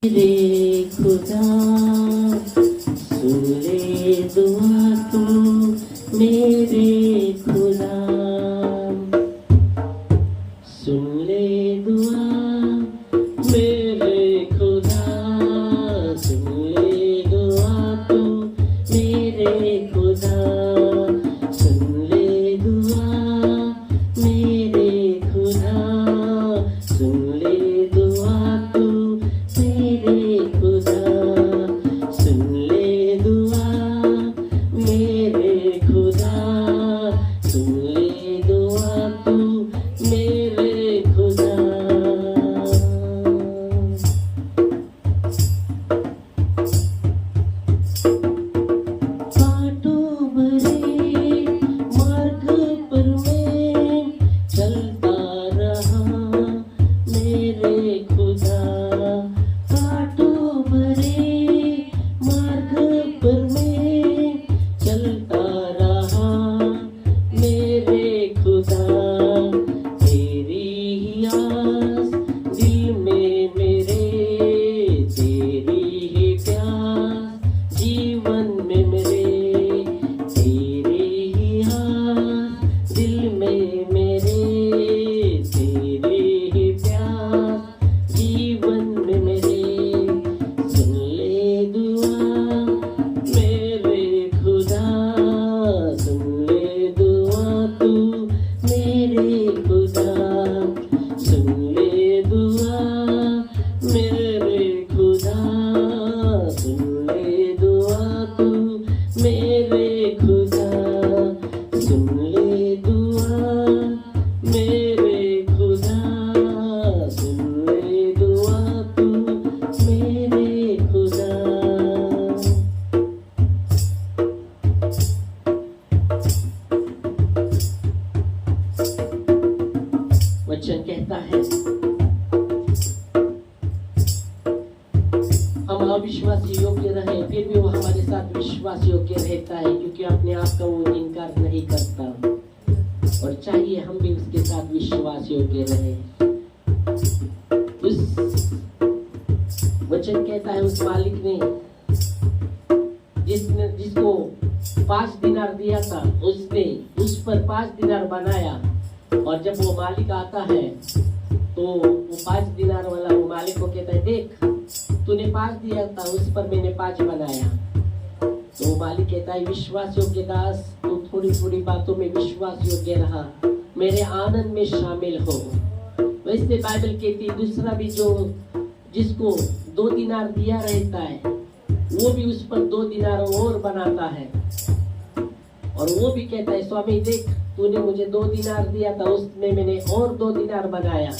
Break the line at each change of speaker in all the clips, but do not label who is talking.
मेरे खुदा सुन ले दुआ तू मेरे खुदा सुन ले दुआ मेरे खुदा सुन ले दुआ तू मेरे खुदा सुन ले दुआ मेरे खुदा सुन ले दुआ तू मेरे खुदा सुन ले दुआ मेरे खुदा सुन ले दुआ तू मेरे खुदा। कांटों भरे मार्ग पर मैं चलता रहा मेरे खुदा कांटों भरे मार्ग पर मैं चलता रहा मेरे खुदा तेरी ही आस दिल में मेरे तेरी ही प्यास जीवन में मेरे तेरी ही आस दिल में मेरे तेरी ही प्यास जीवन में मेरे सुन ले दुआ मेरे खुदा सुन ले दुआ तू मेरे खुदा सुन ले दुआ मेरे खुदा सुन ले दुआ तू मेरे खुदा सुन ले दुआ मेरे खुदा सुन ले दुआ तू मेरे खुदा। वचन कहता है हम अविश्वासी योग्य रहे फिर भी वो हमारे साथ विश्वास योग्य रहता है क्योंकि अपने आप का वो इनकार नहीं करता और चाहिए हम भी उसके साथ विश्वास योग्य रहे। उस वचन कहता है उस मालिक ने जिसको 5 दिनार दिया था उसने उस पर 5 दिनार बनाया और जब वो मालिक आता है तो वो 5 दिनार वाला वो मालिक को कहता है देख तूने 5 दिया था उस पर मैंने 5 बनाया। तो वो मालिक कहता है विश्वास योग्य दास तू थोड़ी थोड़ी बातों में विश्वास योग्य रहा मेरे आनंद में शामिल हो। वैसे बाइबल कहती है दूसरा भी जो जिसको 2 दिनार दिया रहता है वो भी उस पर 2 दिनार और बनाता है और वो भी कहता है स्वामी देख तूने मुझे 2 दिनार दिया था उसमें मैंने और 2 दिनार बनाया।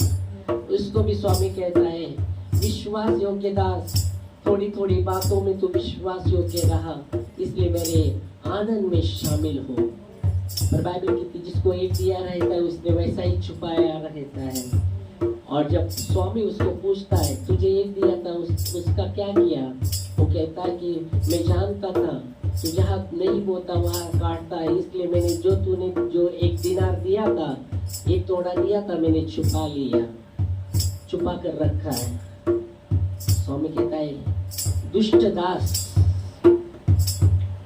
उसको भी स्वामी कहता है विश्वास योग्य दास थोड़ी थोड़ी बातों में तू विश्वास योग्य रहा इसलिए मेरे आनंद में शामिल हो। पर बाइबल कहती जिसको एक दिया रहता है उसने वैसा ही छुपाया रहता है और जब स्वामी उसको पूछता है तुझे एक दिया था उसका क्या किया वो कहता है कि मैं जानता था तू जहाँ नहीं बोता वहाँ काटता है इसलिए मैंने जो तूने जो 1 दिनार दिया था 1 तोड़ा दिया था मैंने छुपा लिया छुपा कर रखा है। स्वामी कहता है दुष्ट दास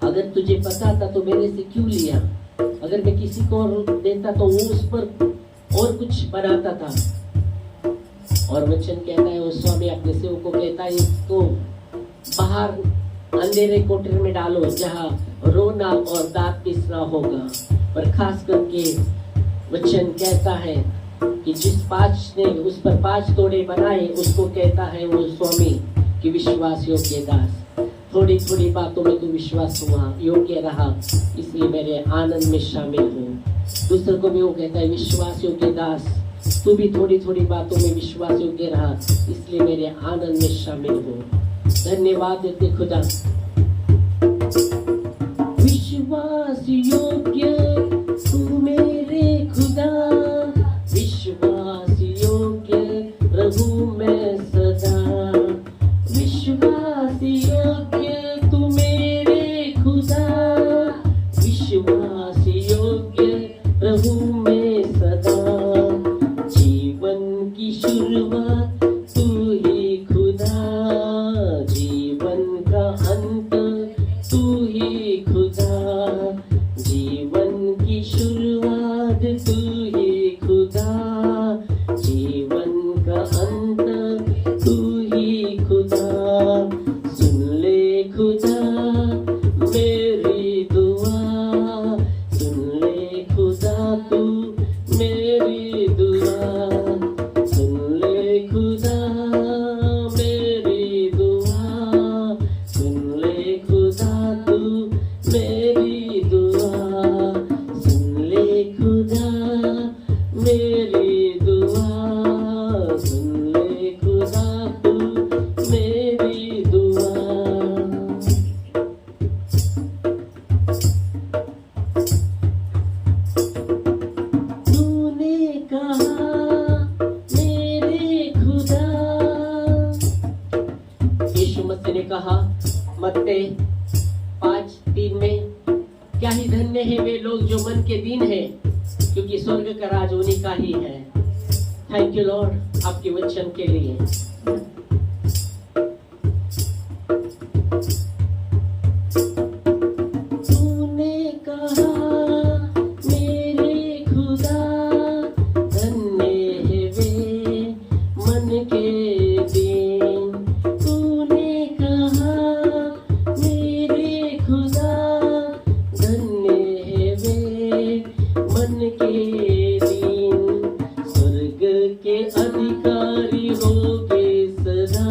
अगर तुझे पता था तो मेरे से क्यों लिया अगर मैं किसी को देता तो वो उस पर और कुछ बनाता था। और वचन कहता है वो स्वामी अपने सेवक को कहता है इसको बाहर अंधेरे कोठरी में डालो जहाँ रोना और दांत पीसना होगा। पर खास करके वचन कहता है कि जिस 5 ने उस पर 5 तोड़े बनाए उसको कहता है वो स्वामी कि विश्वास योग्य दास थोड़ी थोड़ी बातों में तू विश्वास हुआ योग्य रहा इसलिए मेरे आनंद में शामिल हो। दूसरे को भी वो कहता है विश्वास योग्य दास तू भी थोड़ी थोड़ी बातों में विश्वास योग्य रहा इसलिए मेरे आनंद में शामिल हो। धन्यवाद देते खुदा। विश्वास योग्य तू मेरे खुदा विश्वास योग्य रहूं मैं सदा विश्वास योग्य तू मेरे खुदा विश्वास योग्य रहूं मैं सदा जीवन की शुरुआत तू ही खुदा ने कहा मत्ते 5:3 में, क्या ही धन्य है वे लोग जो मन के दीन है, क्योंकि स्वर्ग का राज उन्हीं का ही है। थैंक यू लॉर्ड आपके वचन के लिए। तूने कहा मेरे खुदा, धन्य है वे मन के दीन। तूने कहा मेरे खुदा, धन्य है वे मन के दीन। स्वर्ग के अधिकारी होगे सदा,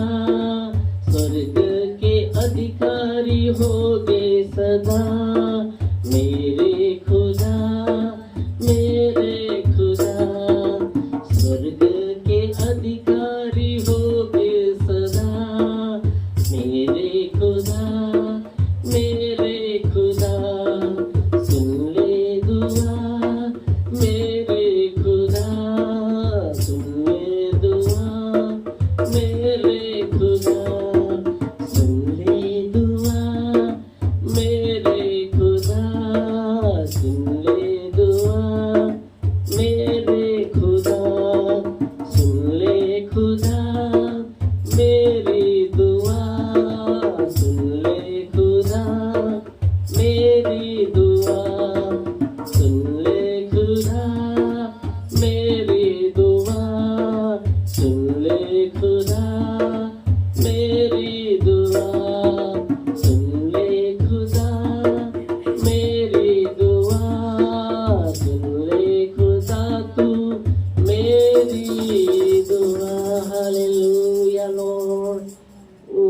स्वर्ग के अधिकारी होगे सदा। मेरे खुदा, मेरे खुदा, स्वर्ग के अधिकारी होगे सदा। मेरे खुदा, मेरे खुदा, सुन ले दुआ। मेरे खुदा, सुन ले दुआ। मेरे खुदा, सुन ले दुआ। मेरे खुदा, सुन ले दुआ। मेरे खुदा, सुन ले खुदा। मेरी दुआ सुन ले।